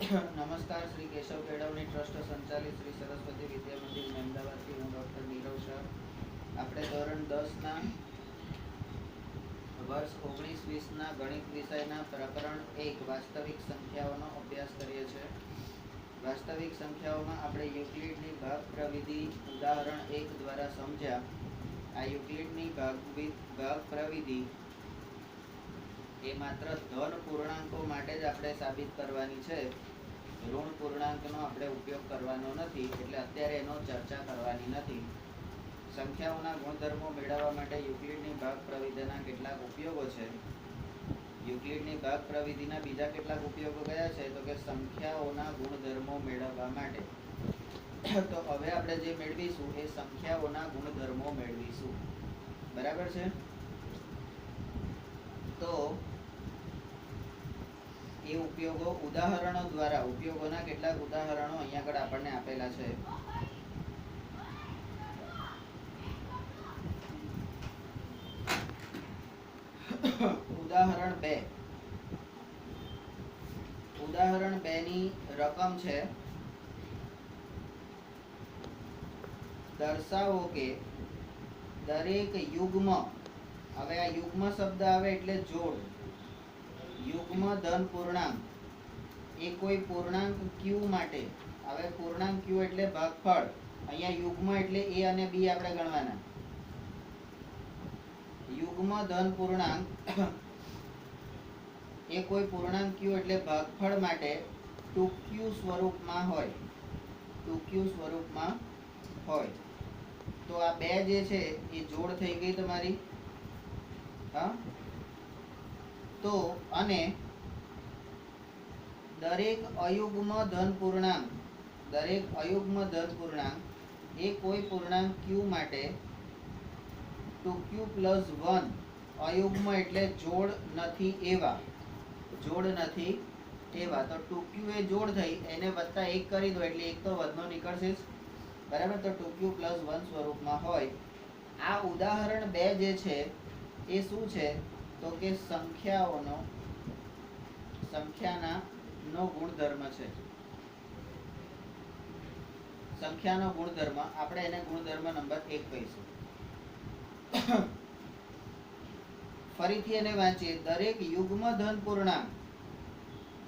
નમસ્કાર, શ્રી કેશવ કેળવણી ટ્રસ્ટ સંચાલિત શ્રી સરસ્વતી વિદ્યા મંદિર અમદાવાદથી હું ડૉક્ટર નીરવ શાહ. આપણે ધોરણ 10ના વર્ષ 19-20ના ગણિત વિષયના પ્રકરણ 1 વાસ્તવિક સંખ્યાઓનો અભ્યાસ કરીએ છીએ. વાસ્તવિક સંખ્યાઓમાં આપણે યુક્લિડની ભાગ પ્રવિધિ ઉદાહરણ 1 દ્વારા સમજ્યા. આ યુક્લિડની ભાગ પ્રવિધિ એ માત્ર ધન પૂર્ણાંકો માટે જ આપણે સાબિત કરવાની છે. ઋણ પૂર્ણાંકનો આપણે ઉપયોગ કરવાનો નથી, એટલે અત્યારે એનો ચર્ચા કરવાની નથી. સંખ્યાઓના ગુણધર્મો મેળવવા માટે યુક્લિડની ભાગ પ્રવિધિના કેટલાક ઉપયોગો છે. યુક્લિડની ભાગ પ્રવિધિના બીજા કેટલાક ઉપયોગો કયા છે? તો કે સંખ્યાઓના ગુણધર્મો મેળવવા માટે. તો હવે આપણે જે મેળવીશું એ સંખ્યાઓના ગુણધર્મો મેળવીશું. બરાબર છે? તો એ ઉપયોગો ઉદાહરણો દ્વારા, ઉપયોગોના કેટલાક ઉદાહરણો અહીંયા આગળ આપણને આપેલા છે. ઉદાહરણ 2. ઉદાહરણ 2 ની રકમ છે, દર્શાવો કે દરેક યુગ્મ, હવે આ યુગ્મ શબ્દ આવે એટલે જોડ, યુગ્મ ધન પૂર્ણાંક એ કોઈ પૂર્ણાંક q માટે, હવે પૂર્ણાંક q એટલે ભાગફળ, અહીંયા યુગ્મ એટલે a અને b આપણે ગણવાના. યુગ્મ ધન પૂર્ણાંક એ કોઈ પૂર્ણાંક q એટલે ભાગફળ માટે 2q સ્વરૂપમાં હોય, 2q સ્વરૂપમાં હોય. તો આ બે જે છે એ જોડ થઈ ગઈ તમારી. હા, તો અને દરેક અયુગ્મ ધન પૂર્ણાંક, દરેક અયુગ્મ ધન પૂર્ણાંક એ કોઈ પૂર્ણાંક q માટે 2q + 1 અયુગ્મ એટલે જોડ નથી એવા, જોડ નથી એવા. તો 2q એ જોડ થઈ, એને વત્તા 1 કરી દો એટલે એક તો વધનો નીકળશે જ. બરાબર? તો 2q + 1 સ્વરૂપમાં હોય. આ ઉદાહરણ 2 જે છે એ શું છે? તો કે સંખ્યાનો ગુણધર્મ છે. સંખ્યાનો ગુણધર્મ, આપણે એને ગુણધર્મ નંબર 1 કહીશું. ફરીથી એને વાંચીએ. દરેક યુગ્મ ધન પૂર્ણાંક,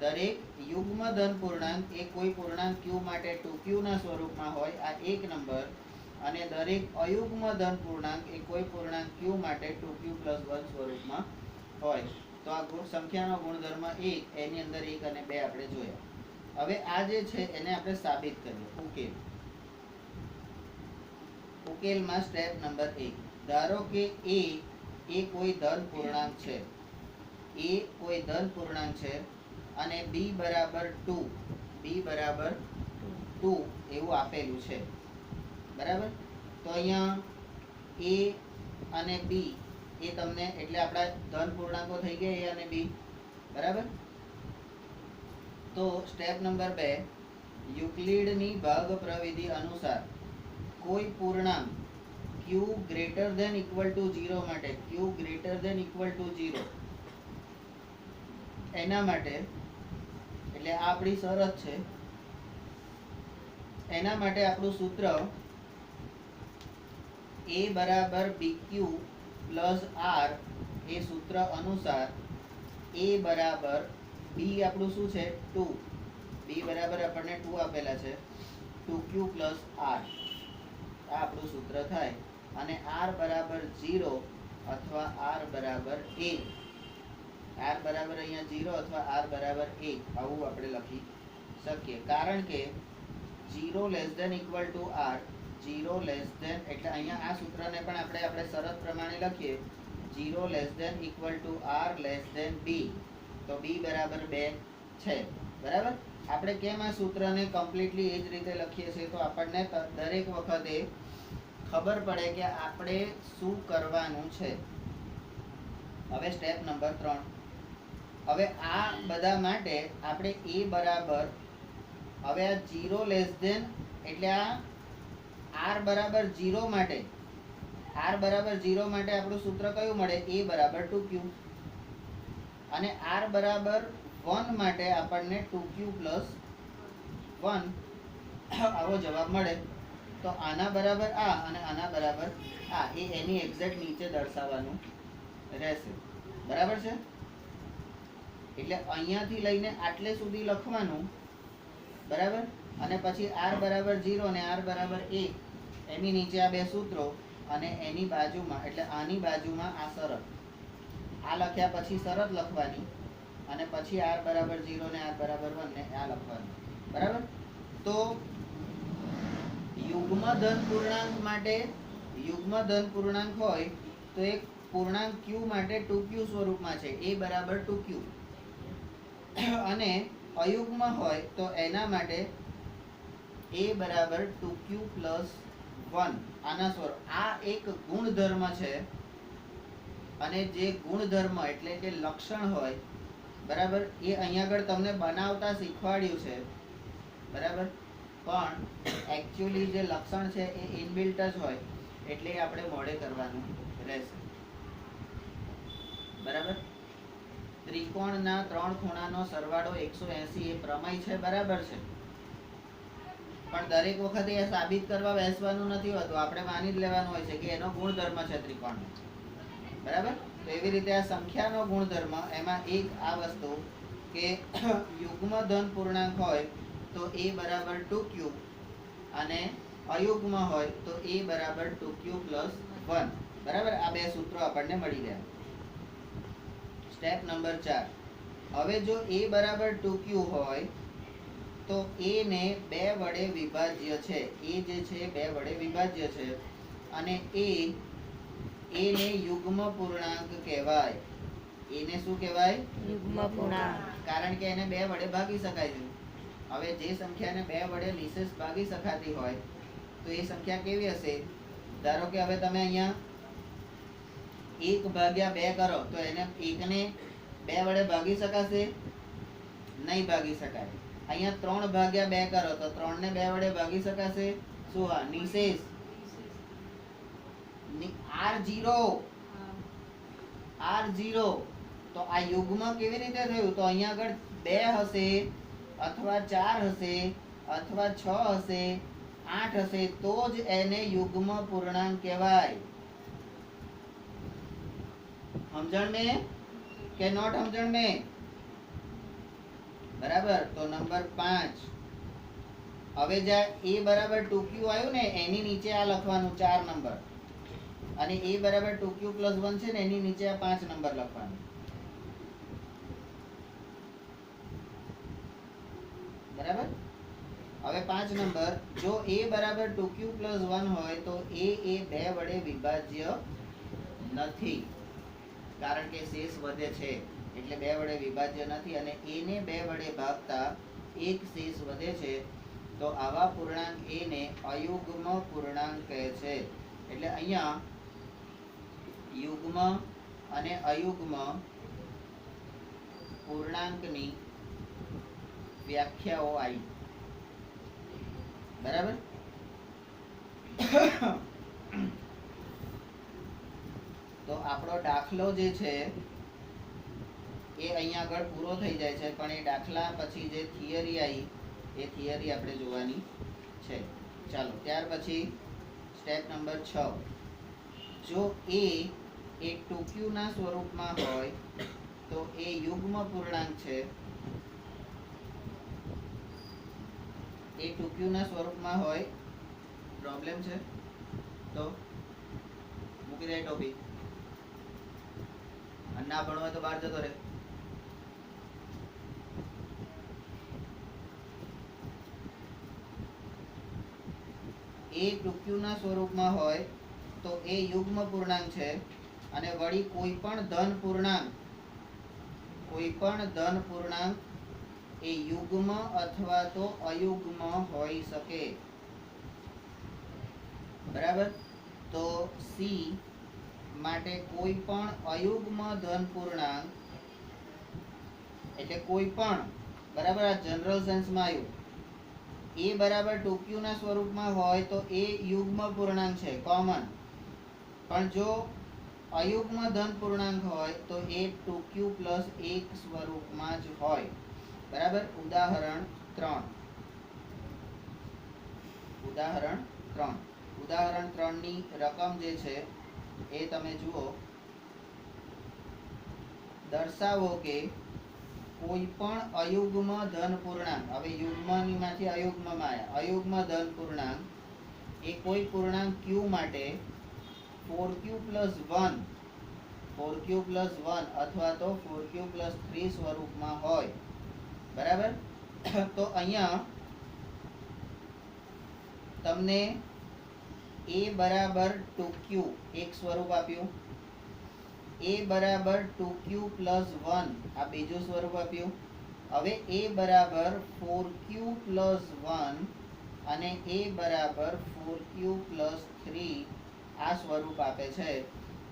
દરેક યુગ્મ ધન પૂર્ણાંક એ કોઈ પૂર્ણાંક q માટે 2q ના સ્વરૂપમાં હોય, આ 1 નંબર. અને દરેક અયુગ્મ ધન પૂર્ણાંક એ કોઈ પૂર્ણાંક q માટે 2q + 1 સ્વરૂપમાં હોય. તો આ સંખ્યાનો ગુણધર્મ 1, એની અંદર 1 અને 2 આપણે જોયા. હવે આ જે છે એને આપણે સાબિત કરીએ. ઉકેલ. ઉકેલમાં સ્ટેપ નંબર 1. ધારો કે a એ કોઈ ધન પૂર્ણાંક છે, a કોઈ ધન પૂર્ણાંક છે અને b બરાબર 2, b બરાબર 2 એવું આપેલું છે. બરાબર? તો અહીંયા a અને b એ તમને, એટલે આપણા ધન પૂર્ણાંકો થઈ ગયા a અને b. બરાબર? તો સ્ટેપ નંબર 2, યુક્લિડની ભાગ પ્રવિધિ અનુસાર કોઈ પૂર્ણાંક q ≥ 0 માટે, q ≥ 0 એના માટે, એટલે આ આપણી શરત છે, એના માટે આપણું સૂત્ર a = bq + r, એ સૂત્ર અનુસાર a બરાબર b આપણું શું છે? 2. b બરાબર આપણને 2 આપેલા છે, 2q + r, આ આપણું સૂત્ર થાય. અને r બરાબર 0 અથવા r બરાબર 1, r બરાબર અહીંયા 0 અથવા r બરાબર 1 આવું આપણે લખી શકીએ. કારણ કે 0 ≤ r, 0 એટલે અહીંયા આ સૂત્રને પણ આપણે શરત પ્રમાણે લખીએ, 0 ≤ r b, તો b બરાબર 2 છે. બરાબર? આપણે કેમ આ સૂત્રને કમ્પ્લીટલી એ જ રીતે લખીએ છીએ? તો આપણને દરેક વખતે ખબર પડે કે આપણે શું કરવાનું છે. હવે સ્ટેપ નંબર 3. હવે આ બધા માટે આપણે a બરાબર, હવે આ 0 એટલે આ r બરાબર 0 માટે, r બરાબર 0 માટે આપણું સૂત્ર કયું મળે? a બરાબર 2q. અને r બરાબર 1 માટે આપણને 2q + 1 આવો જવાબ મળે તો આના બરાબર આ અને આના બરાબર આ એ એની એક્ઝેક્ટ નીચે દર્શાવવાનું રહેશે. બરાબર છે? એટલે અહીંયાથી લઈને આટલે સુધી લખવાનું. બરાબર? અને પછી r બરાબર 0 અને r બરાબર 1 એની નીચે આ બે સૂત્રો અને એની બાજુમાં એટલે આની બાજુમાં આ શરત. આ લખ્યા પછી શરત લખવાની અને પછી r બરાબર 0 ને r બરાબર 1 ને આ લખવાનું. બરાબર? તો યુગ્મ ધન પૂર્ણાંક માટે યુગ્મ ધન પૂર્ણાંક હોય તો એક પૂર્ણાંક q માટે 2q સ્વરૂપમાં છે, a બરાબર 2q. અને અયુગ્મ હોય તો એના માટે a બરાબર 2q પ્લસ 1 આના સ્વરૂપ. આ એક ગુણધર્મ છે અને જે ગુણધર્મ એટલે કે લક્ષણ હોય, બરાબર, એ અહીંયા આગળ તમને બનાવતા શીખવાડ્યું છે. બરાબર? પણ એકચ્યુઅલી જે લક્ષણ છે એ ઇનબિલ્ટ જ હોય એટલે આપણે મોડે કરવાનું રહેશે. બરાબર? ત્રિકોણના 3 ખૂણાનો સરવાળો 180 એ પ્રમેય છે. બરાબર છે? પણ દરેક વખતે એ સાબિત કરવા બેસવાનું નથી હોતું. આપણે માની જ લેવાનું હોય છે કે એનો ગુણધર્મ છે ત્રિકોણનો. બરાબર? તો એવી રીતે આ સંખ્યાનો ગુણધર્મ એમાં એક આ વસ્તુ કે યુગ્મ ધન પૂર્ણાંક હોય તો a બરાબર 2q અને અયુગ્મ હોય તો a બરાબર 2q પ્લસ 1. બરાબર? આ બે સૂત્રો આપણને મળી ગયા. Step number 4. હવે જો a બરાબર 2q હોય તો a ને 2 વડે વિભાજ્ય છે. a જે છે 2 વડે વિભાજ્ય છે અને a ને યુગ્મ પૂર્ણાંક કહેવાય. a ને શું કહેવાય? યુગ્મ પૂર્ણાંક. કારણ કે એને 2 વડે ભાગી શકાય છે. હવે જે સંખ્યાને 2 વડે નિશેષ ભાગી શકાતી હોય તો એ સંખ્યા કેવી હશે? ધારો કે હવે તમે અહીંયા 1 ભાગ્યા 2 કરો તો એને 1 ને 2 વડે ભાગી શકાશે? નહીં ભાગી શકાય. અહીંયા 3 ભાગ્યા 2 કરો તો 3 ને 2 વડે ભાગી શકાશે? શું? આ નિશેષ r0. તો આ યુગ્મ કેવી રીતે થયું? તો અહીંયા આગળ 2 હશે અથવા 4 હશે અથવા 6 હશે, 8 હશે તો જ એને યુગ્મ પૂર્ણાંક કહેવાય. સમજણ में કે નોટ સમજણ में? બરાબર? તો નંબર 5. હવે જ્યાં a બરાબર 2q આવ્યું ને એની નીચે આ લખવાનું 4 નંબર અને a બરાબર 2q પ્લસ 1 છે ને એની નીચે આ 5 નંબર લખવાનું. બરાબર? હવે 5 નંબર, જો a બરાબર 2q પ્લસ 1 હોય તો a એ 2 વડે વિભાજ્ય નથી કારણ કે શેષ વધે છે એટલે 2 વડે વિભાજ્ય નથી અને a ને 2 વડે ભાગતા એક શેષ વધે છે. તો આવા પૂર્ણાંક a ને અયુગ્મ પૂર્ણાંક કહે છે. એટલે અહીંયા યુગ્મ અને અયુગ્મ પૂર્ણાંકની વ્યાખ્યાઓ આવી. બરાબર? તો આપણો દાખલો જે છે એ અહીંયા આગળ પૂરો થઈ જાય છે પણ એ દાખલા પછી જે થિયરી આવી એ થિયરી આપણે જોવાની છે. ચાલો ત્યાર પછી સ્ટેપ નંબર 6. જો a એ 2q ના સ્વરૂપમાં હોય તો એ યુગ્મ પૂર્ણાંક છે. એ 2q ના સ્વરૂપમાં હોય. પ્રોબ્લેમ છે તો મૂકી દે ટોપિક. અને ના ભણો હોય તો બહાર જતો રહે. એ 2q ના સ્વરૂપમાં હોય તો એ યુગ્મ પૂર્ણાંક છે અને વળી કોઈ પણ ધન પૂર્ણાંક એ યુગ્મ અથવા તો અયુગ્મ હોઈ શકે. બરાબર? તો C માટે કોઈ પણ અયુગ્મ ધન પૂર્ણાંક એટલે કોઈ પણ, બરાબર, આ જનરલ સેન્સમાં આવ્યું. a બરાબર 2q ના સ્વરૂપમાં હોય તો એ યુગ્મ પૂર્ણાંક છે, કોમન. પણ જો અયુગ્મ ધન પૂર્ણાંક હોય તો એ 2q પ્લસ 1 સ્વરૂપમાં જ હોય. બરાબર? ઉદાહરણ 3. ઉદાહરણ 3. ઉદાહરણ 3 ની રકમ જે છે એ તમે જુઓ. દર્શાવો કે કોઈ પણ અયુગ્મ ધન પૂર્ણાંક, હવે યુગ્મમાંથી અયુગ્મમાં આવ્યા, અયુગ્મ ધન પૂર્ણાંક એ કોઈ પૂર્ણાંક q માટે 4q + 1 4q + 1 અથવા તો 4q + 3 સ્વરૂપમાં હોય, બરાબર. તો અહીંયા તમને a બરાબર 2q એક સ્વરૂપ આપ્યું, a બરાબર 2q + 1 આ બીજું સ્વરૂપ આપ્યું. હવે a બરાબર 4q + 1 અને a બરાબર 4q + 3 આ સ્વરૂપ આપે છે,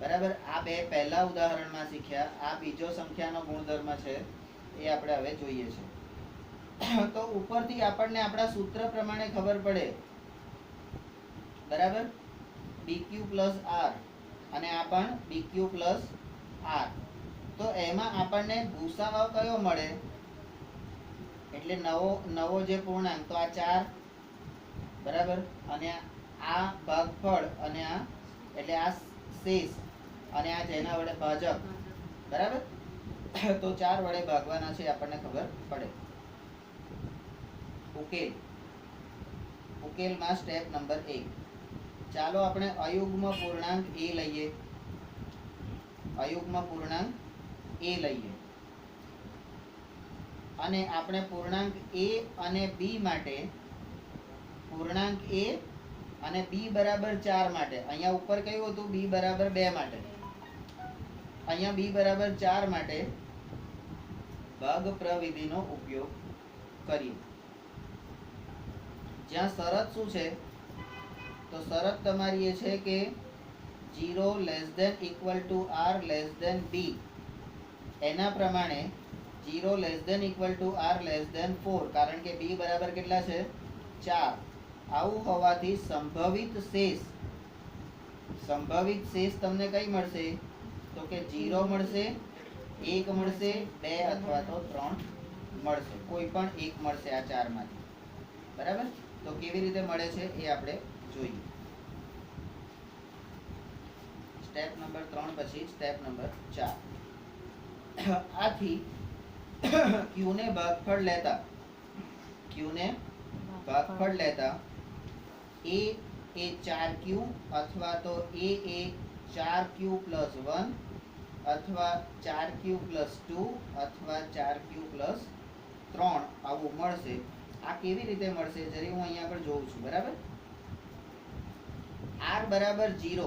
બરાબર. આ બે પહેલા ઉદાહરણમાં શીખ્યા. આ બીજો સંખ્યાનો ગુણધર્મ છે, એ આપણે હવે જોઈએ છે. તો ઉપરથી આપણને આપણા સૂત્ર પ્રમાણે ખબર પડે, બરાબર. bq + r અને આ પણ bq + r. તો એમાં આપણને ભૂસાઅ કયો મળે, એટલે નવો જે પૂર્ણાંક, તો આ 4, બરાબર. અને આ ભાગફળ અને આ એટલે આ શેષ અને આ જેના વડે ભાજક, બરાબર. તો 4 વડે ભાગવાના છે, આપણને ખબર પડે. ઉકેલમાં સ્ટેપ નંબર 1. ચાલો આપણે અયુગ્મ પૂર્ણાંક a લઈએ. અયુગ્મ પૂર્ણાંક a લઈએ અને આપણે પૂર્ણાંક a અને b માટે, પૂર્ણાંક a અને b બરાબર 4 માટે, અહીંયા ઉપર કયું હતું, b બરાબર 2 માટે, અહીંયા b બરાબર 4 માટે ભાગ પ્રવિધિનો ઉપયોગ કરીએ. જ્યાં શરત શું છે, તો શરત તમારી એ છે કે 0 ≤ r b. એના પ્રમાણે 0 ≤ r 4, કારણ કે b બરાબર કેટલા છે, 4. આવું હોવાથી સંભવિત શેષ તમને કઈ મળશે, તો કે 0 મળશે, 1 મળશે, 2 અથવા તો 3 મળશે. કોઈ પણ એક મળશે આ 4 માંથી, બરાબર. તો કેવી રીતે મળે છે એ આપણે જોઈએ. સ્ટેપ નંબર 3 પછી સ્ટેપ નંબર 4. આથી q ને ભાગફળ લેતા a એ 4q અથવા તો a એ 4q + 1 અથવા 4q + 2 અથવા 4q + 3 આવું મળશે. આ કેવી રીતે મળશે, જરી હું અહીંયા આગળ જોઉં છું, બરાબર. r બરાબર 0,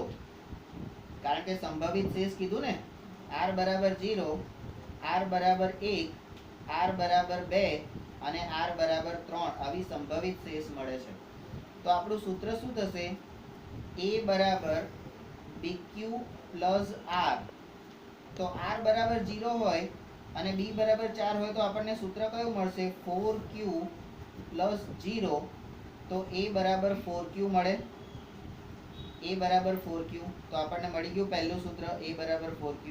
કારણ કે સંભવિત શેષ કીધું ને, r બરાબર 0, r બરાબર 1, r બરાબર 2 અને r બરાબર 3 આવી સંભવિત શેષ મળે છે. તો આપણું સૂત્ર શું થશે, a બરાબર bq + r. તો r બરાબર 0 હોય અને b બરાબર 4 હોય તો આપણને સૂત્ર કયું મળશે, 4q + 0. તો a બરાબર 4q મળે, a બરાબર 4q. તો આપણને મળી ગયું પહેલું સૂત્ર, a બરાબર 4q.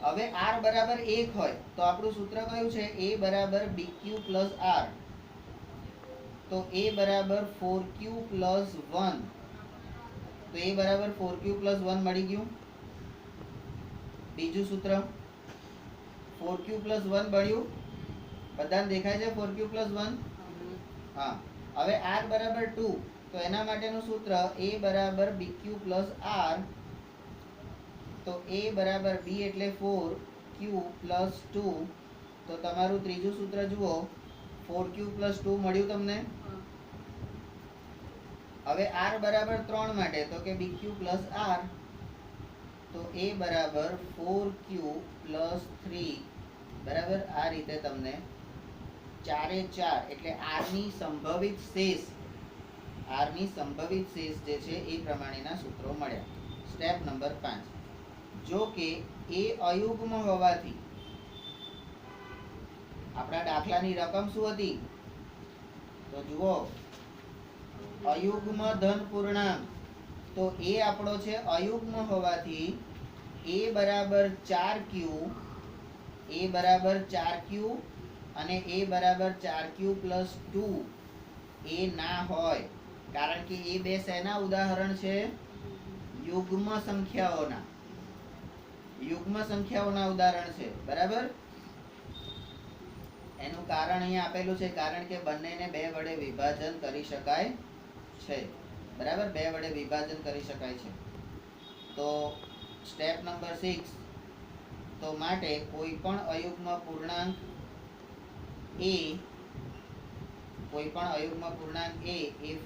હવે r બરાબર 1 હોય તો આપણું સૂત્ર કયું છે, a બરાબર bq + r. તો a બરાબર 4q + 1. તો a બરાબર 4q + 1 મળી ગયું. બીજું સૂત્ર 4q + 1 મળ્યું, બધાને દેખાય છે 4q + 1? હા. હવે r બરાબર 2, તો એના માટેનું સૂત્ર a બરાબર bq + r. તો a બરાબર b એટલે 4q + 2. તો તમારું ત્રીજું સૂત્ર જુઓ, 4q + 2 મળ્યું તમને. હવે r બરાબર 3 માટે, તો કે bq + r. તો a બરાબર 4q + 3, બરાબર. આ રીતે તમને 4 એ 4 એટલે r ની સંભવિત શેષ જે છે એ પ્રમાણેના સૂત્રો મળ્યા. Step number 5. જો કે એ અયુગ્મ હોવાથી, આપણા દાખલાની રકમ શું હતી, તો જુઓ અયુગ્મ ધન પૂર્ણાંક. તો એ આપણો છે અયુગ્મ હોવાથી a બરાબર 4q, અને a બરાબર 4q + 2 એ ના હોય, કારણ કે એ બે શેના ઉદાહરણ છે? યુગ્મ સંખ્યાઓના ઉદાહરણ છે. બરાબર? એનું કારણ અહીંયા આપેલું છે, કારણ કે બંનેને બે વડે વિભાજન કરી શકાય છે. બરાબર? બે વડે વિભાજન કરી શકાય છે. તો સ્ટેપ નંબર 6, તો માટે કોઈ પણ અયુગ્મ પૂર્ણાંક એ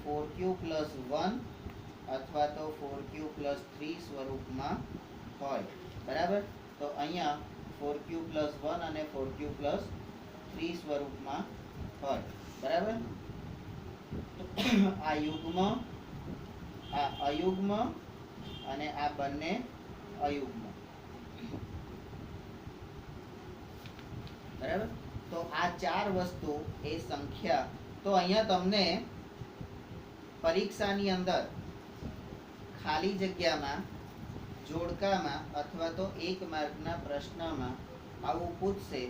4q + 1 અથવા તો 4q + 3 સ્વરૂપમાં હોય. બરાબર? તો અહીંયા 4q + 1 અને 4q + 3 સ્વરૂપમાં હોય. બરાબર? આ યુગ્મ, આ અયુગ્મ અને આ બંને અયુગ્મ. બરાબર? તો આ ચાર વસ્તુ એ સંખ્યા, તો અહીંયા તમને પરીક્ષાની અંદર ખાલી જગ્યામાં, જોડકામાં અથવા તો 1 માર્કના પ્રશ્નમાં આવું પૂછશે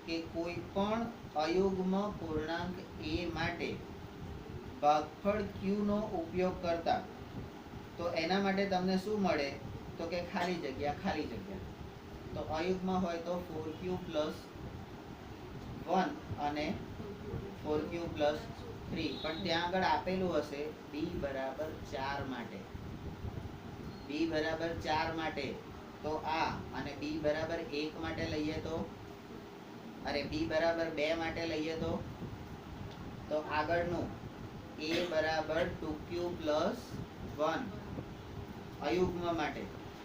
કે કોઈ પણ અયુગ્મ પૂર્ણાંક a માટે ભાગફળ q નો ઉપયોગ કરતા, તો એના માટે તમને શું મળે? તો કે ખાલી જગ્યા. તો અયુગ્મ હોય તો 4q + 1 અને 4q + 3, પણ ત્યાં આગળ આપેલું હશે b = 4 માટે. b = 4 માટે તો આ, અને b = 1 માટે લઈએ તો, અરે b = 2 માટે લઈએ તો આગળનું a = 2q + 1 અયુગ્મ માટે,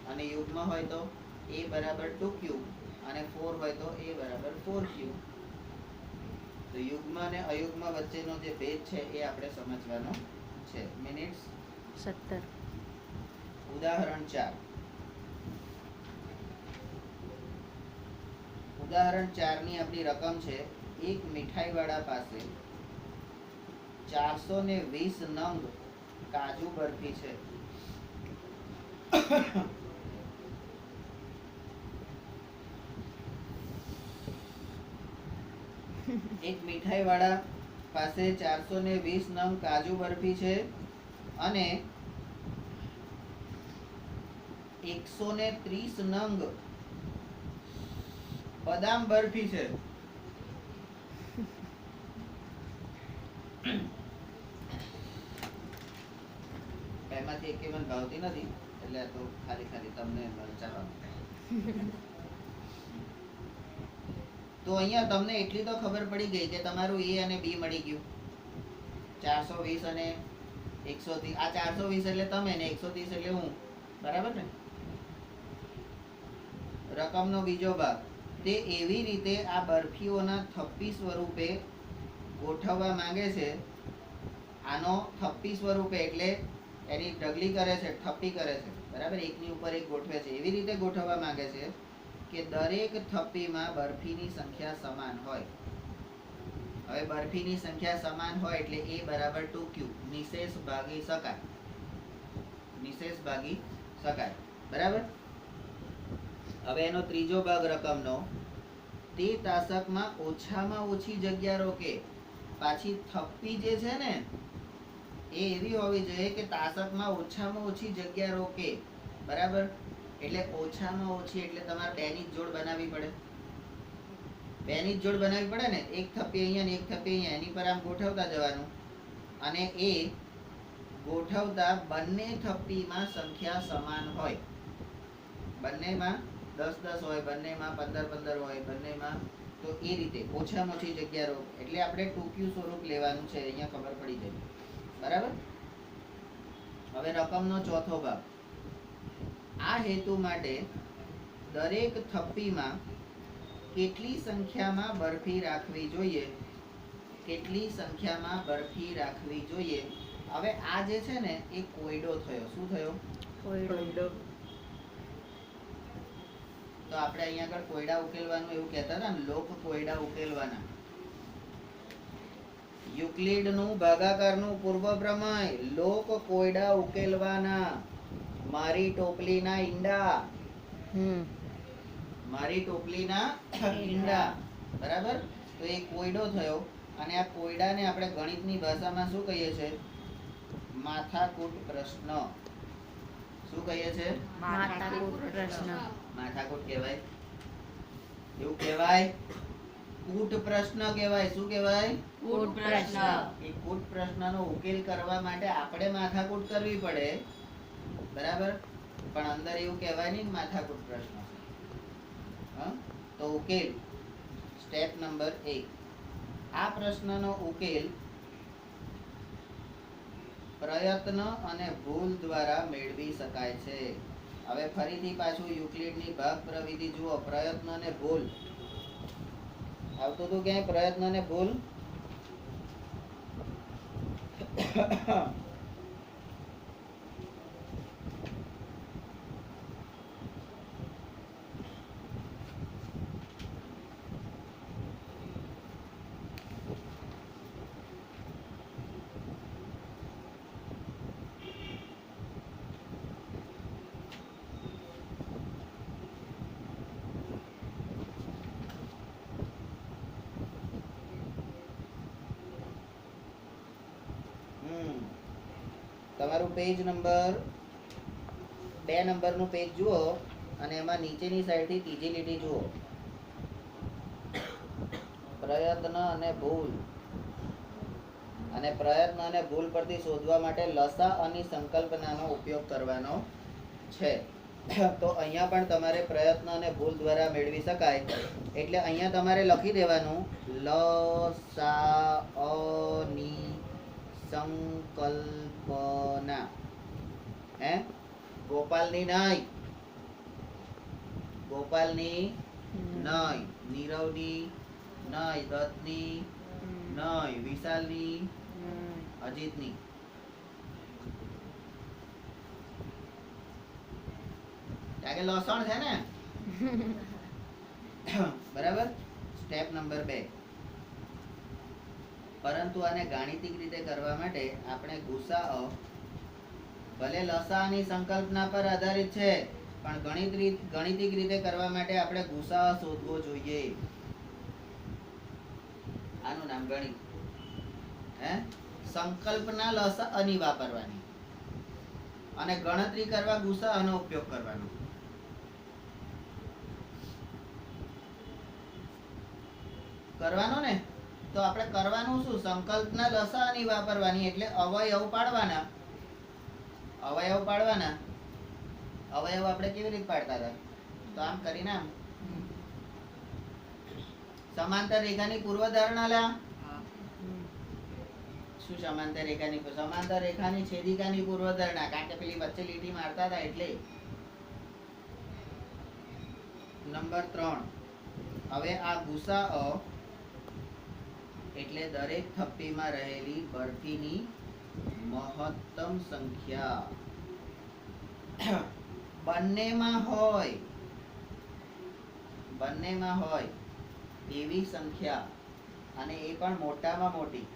અને યુગ્મ હોય તો a = 2q અને 4 હોય તો a = 4q. તો યુગ્મ અને અયુગ્મ વચ્ચેનો જે ભેદ છે એ આપણે સમજવાનો છે. મિનિટ્સ 17. ઉદાહરણ 4. ઉદાહરણ 4 ની આપણી રકમ છે, એક મીઠાઈવાળા પાસે 420 નંગ કાજુ બરફી છે. એક મીઠાઈવાળા પાસે 420 નંગ કાજુ બરફી છે અને 130 નંગ બદામ બરફી છે. એમાંથી એક મને ભાવતી નથી, એટલે તો ખાલી તમને વિચારવાનું. તો અહીંયા તમને એટલી તો ખબર પડી ગઈ કે તમારું a અને b મળી ગયું. 420 અને 130. આ 420 એટલે તમે ને 130 એટલે હું. બરાબર ને? રકમનો બીજો ભાગ, તે એવી રીતે આ બરફીઓના થપ્પી સ્વરૂપે ગોઠવવા માંગે છે. આનો થપ્પી સ્વરૂપે એટલે એની ઢગલી કરે છે, થપ્પી કરે છે. બરાબર? એકની ઉપર એક ગોઠવે છે. એવી રીતે ગોઠવવા માંગે છે કે દરેક થપ્પીમાં બરફીની સંખ્યા સમાન હોય. હવે બરફીની સંખ્યા સમાન હોય એટલે a = 2q, નિશેષ ભાગી શકાય. બરાબર? હવે એનો ત્રીજો ભાગ રકમનો, તે તાસકમાં ઓછામાં ઓછી જગ્યા રોકે. પાછી થપ્પી જે છે ને એ એવી હોવી જોઈએ કે તાસકમાં ઓછામાં ઓછી જગ્યા રોકે. બરાબર? એટલે ઓછામાં ઓછી એટલે તમારે બેની જ જોડ બનાવવી પડે. ને એક થપ્પી અહીંયા ને એક થપ્પી અહીંયા, એની પર આમ ગોઠવતા જવાનું, અને એ ગોઠવતા બંને થપ્પીમાં સંખ્યા સમાન હોય. બંનેમાં 10-10 હોય, બંનેમાં 15-15 હોય, બંનેમાં. તો એ રીતે ઓછામાં ઓછી જગ્યા રોક એટલે આપણે 2q સ્વરૂપ લેવાનું છે. અહીંયા ખબર પડી જાય. બરાબર? હવે રકમનો ચોથો ભાગ, આ હેતુ માટે દરેક થપ્પીમાં કેટલી સંખ્યામાં બરફી રાખવી જોઈએ? હવે આ જે છે ને એ કોયડો થયો. શું થયો? કોયડો. તો આપણે અહીંયા આગળ કોયડા ઉકેલવાનું એવું કહેતા હતા ને, લોક કોયડા ઉકેલવાના. યુક્લિડનું ભાગાકારનું પૂર્વ પ્રમેય, લોક કોયડા ઉકેલવાના. મારી ટોપલીના ઈંડા. બરાબર? તો એ કોયડો થયો. અને આ કોયડાને આપણે ગણિતની ભાષામાં શું કહીએ છીએ? માથાકૂટ પ્રશ્ન. શું કહીએ છીએ? માથાકૂટ પ્રશ્ન. માથાકૂટ કહેવાય. એવું કહેવાય. કૂટ પ્રશ્ન કહેવાય. શું કહેવાય? કૂટ પ્રશ્ન. એ કૂટ પ્રશ્નનો ઉકેલ કરવા માટે આપણે માથાકૂટ કરવી પડે, બરાબર? પણ અંદર એવું કહેવાય નહીં માથાકૂટ પ્રશ્ન. હા, તો ઉકેલ સ્ટેપ નંબર 1. આ પ્રશ્નનો ઉકેલ પ્રયત્ન અને ભૂલ દ્વારા મેળવી શકાય છે. હવે ફરીથી પાછું યુક્લિડની ભાગ પ્રવિધિ જુઓ. પ્રયત્ન અને ભૂલ આવતું હતું ક્યાંય? પ્રયત્ન અને ભૂલ. તમારું પેજ નંબર 2 નંબરનું પેજ જુઓ અને એમાં નીચેની સાઈડથી ત્રીજી લીટી જુઓ. પ્રયત્ન અને ભૂલ. અને પ્રયત્ન અને ભૂલ પરથી શોધવા માટે લસાઅની સંકલ્પનાનો ઉપયોગ કરવાનો છે. તો અહીંયા પણ તમારે પ્રયત્ન અને ભૂલ દ્વારા મેળવી શકાય. એટલે અહીંયા તમારે લખી દેવાનું લસાઅની સંકલ્પના. હે? ગોપાલની નહીં, ગોપાલની નહીં, નીરવની નહીં, દત્તની નહીં, વિશાલની, અજીતની. કારણ કે લસણ છે ને. બરાબર. Step number 2. પરંતુ આને ગાણિતિક રીતે કરવા માટે આપણે ગુસાઅ ભલે લસાઅની સંકલ્પના પર આધારિત છે, પણ ગણિતિક રીતે કરવા માટે આપણે ગુસાઅ શોધવો જોઈએ. આનું નામ ગણિત. હે? સંકલ્પના લસાઅની વાપરવાની અને ગણતરી કરવા ગુસાઅનો ઉપયોગ કરવાનો. કરવાનો ને, તો આપણે કરવાનું શું? સંકલ્પના લસાઅની વાપરવાની. એટલે અવયવ પાડવાના. અવયવ પાડવાના. અવયવ આપણે કેવી રીતે પાડતા હતા? તો આમ કરીને આમ સમાંતર રેખાની પૂર્વધારણા લા. શું સમાંતર રેખાની? સમાંતર રેખાની છેદિકાની પૂર્વધારણા. કારણ કે પેલી વચ્ચે લીટી મારતા હતા એટલે. નંબર 3. હવે આ ગુસાઅ એટલે દરેક થપ્પીમાં રહેલી બરફીની મહત્તમ સંખ્યા. બંનેમાં હોય એવી સંખ્યા, અને એ પણ મોટામાં મોટી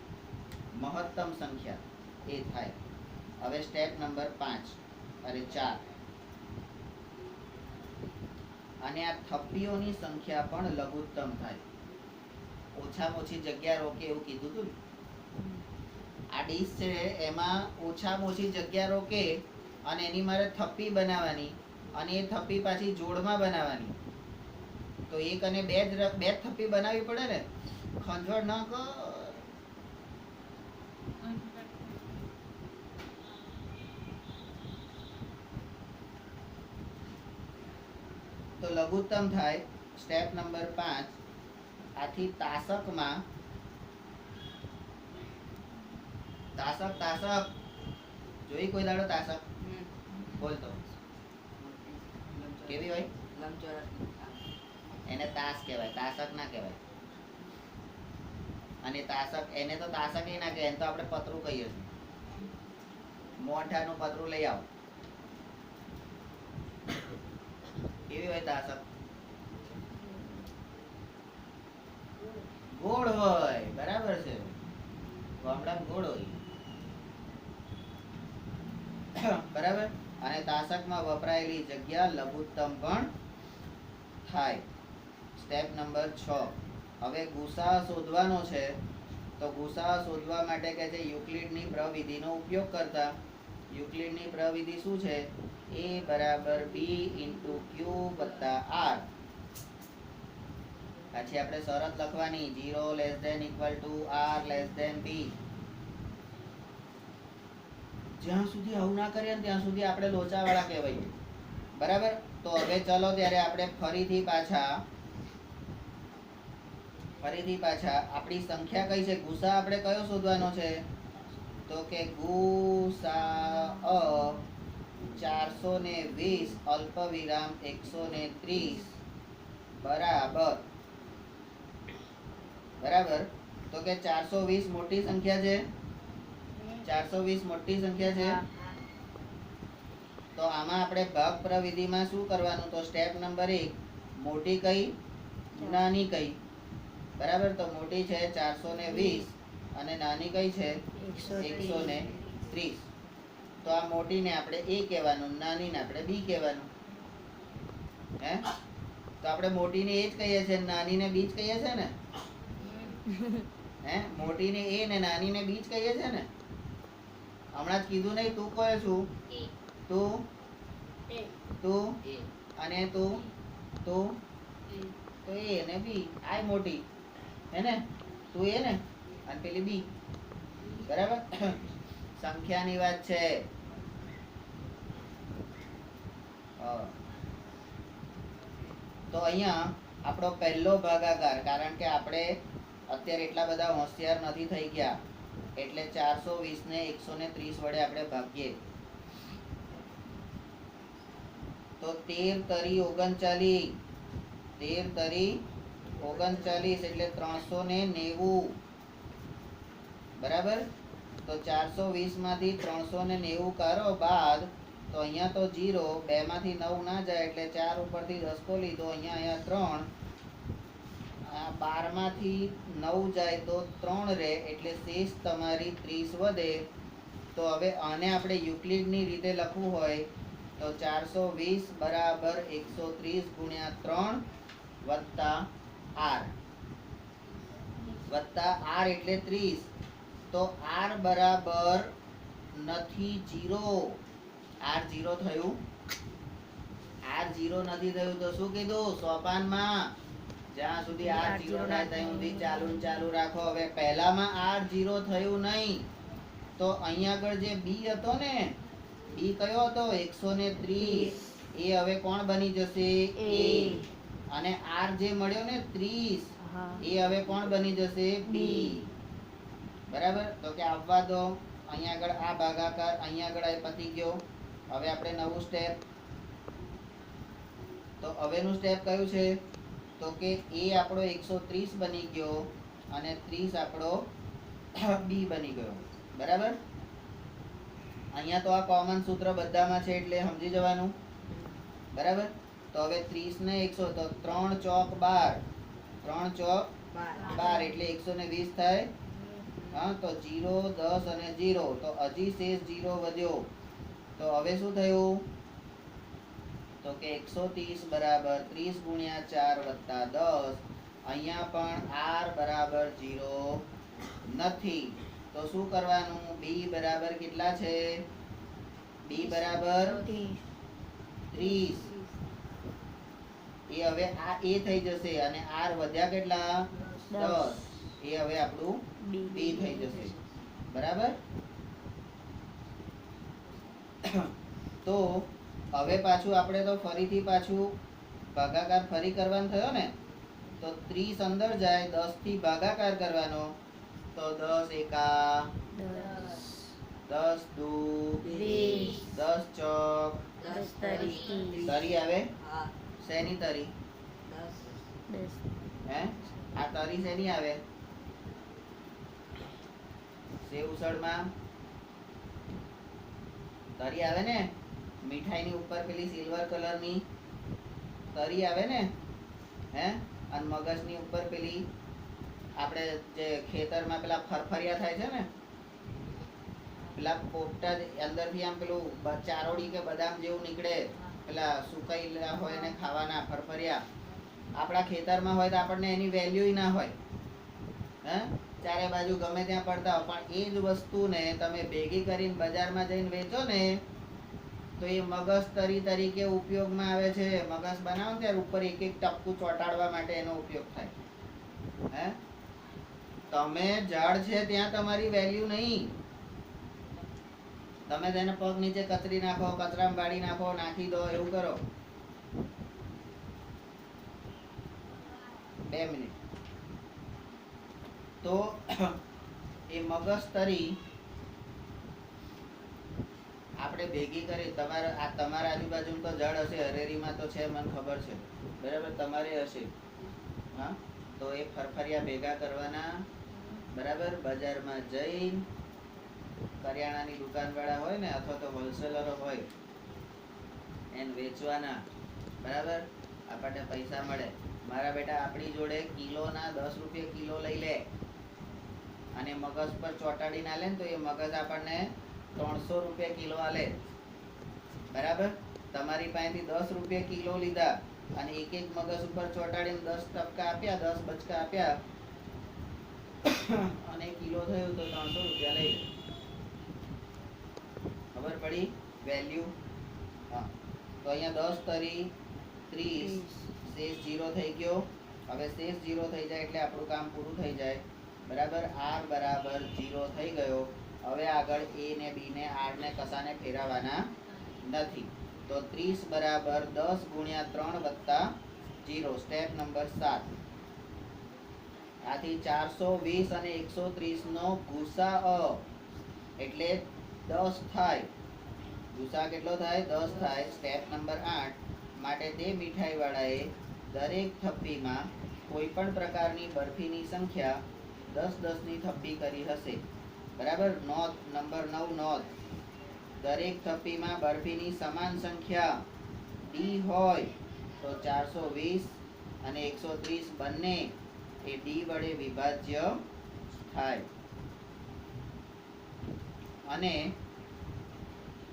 મહત્તમ સંખ્યા એ થાય. હવે સ્ટેપ નંબર 4. અને આ થપ્પીઓની સંખ્યા પણ લઘુત્તમ થાય. ઓછામાં ઓછી જગ્યા રોકે એવું કીધું હતું ને. આ ડીશ છે એમાં ઓછામાં ઓછી જગ્યા રોકે અને એની મારે થપ્પી બનાવવાની, અને એ થપ્પી પાછી જોડમાં બનાવવાની. તો એક અને બે જ થપ્પી બનાવવી પડે ને. ખંજોળ ન કર. તો લઘુત્તમ થાય. Step number 5. આથી તાસકમાં તાસક જોઈ કોઈ દાડો તાસક? બોલતો કેવી હોય? એને તાસ કહેવાય, તાસક ના કહેવાય. અને તાસક, એને તો તાસક ના કહેવાય, એને તો આપણે પતરું કહીએ છીએ. મોઢાનું પતરું લઈ આવો. કેવી હોય તાસક? ગોળ હોય. બરાબર છે. ગામડામાં ગોળ હોય. બરાબર. અને તાસકમાં વપરાયેલી જગ્યા લઘુત્તમ પણ થાય. Step number 6. હવે ગુસા શોધવાનો છે. તો ગુસાઅ શોધવા માટે કે છે યુક્લિડની પ્રવિધિનો ઉપયોગ કરતા. યુક્લિડની પ્રવિધિ શું છે? a બરાબર b ઇન્ટુ q વત્તા r. પછી આપણે શરત લખવાની 0 less than equal to r less than b. જ્યાં સુધી આવું ના કરીએ ને ત્યાં સુધી આપણે લોચાવાળા કહેવાય. બરાબર. તો હવે ચલો ત્યારે આપણે ફરીથી પાછા આપણી સંખ્યા કઈ છે? ગુસા આપણે કયો શોધવાનો છે? તો કે ગુસાઅ 420 અલ્પ વિરામ 130 બરાબર. તો કે 420 મોટી સંખ્યા છે. 420 મોટી સંખ્યા છે. તો આમાં આપણે ભાગ પ્રવિધિમાં શું કરવાનું? તો સ્ટેપ નંબર 1, મોટી કઈ નાની કઈ? બરાબર. તો મોટી છે 420 અને નાની કઈ છે 130. તો આ મોટીને આપણે a કહેવાનું, નાનીને આપણે b કહેવાનું. હે? તો આપણે મોટીને a જ કહીએ છીએ, નાનીને b જ કહીએ છીએ ને? હે? મોટીને a ને નાનીને b જ કહીએ છીએ ને? હમણાં જ કીધું નહીં? તું કહે છું તું અને તું તો a ને b. આ મોટી હે ને? તું a ને અને પેલી b. બરાબર. સંખ્યાની વાત છે. તો અહીંયા આપણો પહેલો ભાગાકાર, કારણ કે આપણે અત્યારે એટલા બધા હોશિયાર નથી થઈ ગયા એટલે 420 ને 130 વડે આપણે ભાગીએ. તો 13 તરી 39, 13 તરી 39 એટલે 390. બરાબર. તો 420 માંથી 390 કાઢો બાદ તો અહીંયા તો 0, 2 માંથી 9 ના જાય એટલે 4 ઉપરથી 10 તો લીધો. અહીંયા 3, 12 માંથી 9 જાય તો 3 રહે એટલે શેષ તમારી 30 વધે. તો હવે આને આપણે યુક્લિડની રીતે લખવું હોય તો 420 બરાબર 130 ગુણ્યા 3 વત્તા r એટલે 30. તો r બરાબર નથી 0. r 0 થયું? r 0 નથી થયું તો શું કીધું સોપાનમાં? જ્યાં સુધી r 0 ના થાય સુધી ચાલુ રાખો. હવે પહેલામાં r 0 થયું નહીં તો અહીંયા આગળ જે b હતો ને, b કયો હતો? 130. એ હવે કોણ બની જશે? a. અને r જે મળ્યો ને 30, એ હવે કોણ બની જશે? b. બરાબર. તો કે આવવા દો. અહીંયા આગળ આ ભાગાકાર અહીંયા આગળ આ પતી ગયો. હવે આપણે નવું સ્ટેપ. તો હવેનું સ્ટેપ કયું છે? તો કે a આપણો 130 બની ગયો અને 30 આપણો b બની ગયો. બરાબર. અહીંયા તો આ કોમન સૂત્ર બધામાં છે એટલે સમજી જવાનું. બરાબર. તો હવે 30 ને 100 તો 3 ચોક 12, 3 ચોક 12 એટલે 120 થાય. હા. તો 0, 10 અને 0 તો હજી શેષ 0 વધ્યો. તો હવે શું થયું? તો કે 130 બરાબર 30 ગુણ્યા 4 વત્તા 10. અહીંયા પણ r બરાબર 0 નથી. તો શું કરવાનું? b બરાબર કેટલા છે? b બરાબર 30. એ હવે આ a થઈ જશે અને r વધ્યા કેટલા? 10. એ હવે આપણું b થઈ જશે. બરાબર. તો હવે પાછું આપણે તો ફરીથી પાછું ભાગાકાર ફરી કરવાનો થયો ને, તો 30 અંદર જાય, 10 થી ભાગાકાર કરવાનો. તો 10 એકા 10 દુ 10 ચોક તરી આવે. શેની તરી? હે? આ તરી શેની આવે? સેવ ઉસળમાં તરી આવે ને, મીઠાઈની ઉપર પેલી સિલ્વર કલરની તરી આવે ને. હે? અને મગજની ઉપર પેલી આપણે જે ખેતરમાં પેલા ફરફરિયા થાય છે ને, પેલા પોપટા અંદરથી આમ પેલું ચારોડી કે બદામ જેવું નીકળે, પેલા સુકાયેલા હોય ને ખાવાના ફરફરિયા. આપણા ખેતરમાં હોય તો આપણને એની વેલ્યુ ના હોય. હે? ચારે બાજુ ગમે ત્યાં પડતા હો, પણ એ જ વસ્તુને તમે ભેગી કરીને બજારમાં જઈને વેચો ને તો એ મગજ તરીકે ઉપયોગમાં આવે છે. મગજ બનાવો ને ત્યારે ઉપર એક એક ટપકું ચોંટાડવા માટે એનો ઉપયોગ થાય. હે તમે ઝાડ છે ત્યાં તમારી વેલ્યુ નહીં. તમે તેને પગ નીચે કતરી નાખો, કચરામાં બાળી નાખો, નાખી દો, એવું કરો. 2 મિનિટ. તો એ મગજ તરી આપણે ભેગી કરી તમારા આજુબાજુ તો ઝાડ હશે, હરેરીમાં તો છે, મને ખબર છે, બરાબર, તમારે હશે. હા, તો એ ફરફરિયા ભેગા કરવાના, બરાબર, બજારમાં જઈને કરિયાણાની દુકાનવાળા હોય ને અથવા તો હોલસેલરો હોય એને વેચવાના, બરાબર, આપણને પૈસા મળે. મારા બેટા આપણી જોડે કિલોના 10 રૂપિયા કિલો લઈ લે અને મગજ પર ચોંટાડી ના લે ને તો એ મગજ આપણને 300 રૂપિયા કિલો આલે, બરાબર. તમારી પાસેથી 10 રૂપિયા કિલો લીધા અને એક એક મગજ ઉપર ચોંટાડીને 10 ટપકા આપ્યા, 10 બચકા આપ્યા અને કિલો થયું તો 300 રૂપિયા લઈ. ખબર પડી વેલ્યુ? હા, તો અહીંયા 10 તરી 30, શેષ 0 થઈ ગયો. હવે શેષ 0 થઈ જાય એટલે આપણું કામ પૂરું થઈ જાય, બરાબર. r બરાબર 0 થઈ ગયો. હવે આગળ a ને b ને r ને કસાને ફેરવવાના નથી. તો 30 બરાબર 10 ગુણ્યા 3 વત્તા 0, સ્ટેપ નંબર 7. આથી 420 અને 130 નો ગુસાઅ એટલે 10 થાય. ગુસાઅ કેટલો થાય? 10 થાય. સ્ટેપ નંબર 8 માટે તે મીઠાઈ વાળાએ દરેક થપ્પીમાં કોઈ પણ પ્રકારની બરફીની સંખ્યા 10 ની થપ્પી કરી હશે, બરાબર. નોંધ નંબર 9, નોંધ. દરેક થપ્પીમાં બરફીની સમાન સંખ્યા d હોય તો 420 અને 130 બંને એ d વડે વિભાજ્ય થાય. અને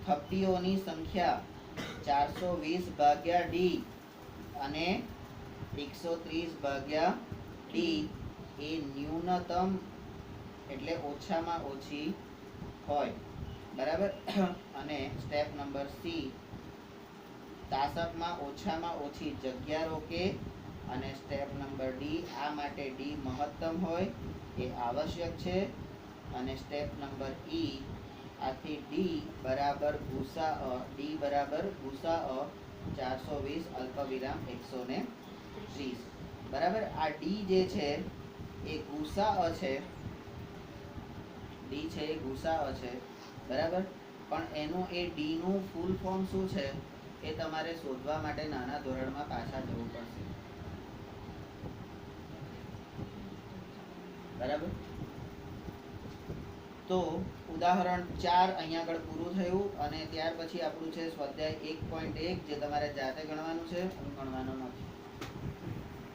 થપ્પીઓની સંખ્યા 420 ભાગ્યા d અને 130 ભાગ્યા d એ ન્યૂનતમ એટલે ઓછામાં ઓછી હોય, બરાબર. અને સ્ટેપ નંબર c, તાસકમાં ઓછામાં ઓછી જગ્યા રોકે. અને સ્ટેપ નંબર d, આ માટે d મહત્તમ હોય એ આવશ્યક છે. અને સ્ટેપ નંબર e, આથી d બરાબર ગુસાઅ, d બરાબર ગુસાઅ 420 અલ્પવિરામ 130, બરાબર. આ d જે છે એ ગુસાઅ છે, d છે એ ગુસાઅ છે, બરાબર. પણ એનું એ d નું ફૂલ ફોર્મ શું છે એ તમારે શોધવા માટે નાના ધોરણમાં પાછા જવું પડશે, બરાબર. તો ઉદાહરણ 4 અહીંયા આગળ પૂરું થયું અને ત્યાર પછી આપણું છે સ્વાધ્યાય 1.1 જે તમારે જાતે ગણવાનું છે, હું ગણવાનો નથી.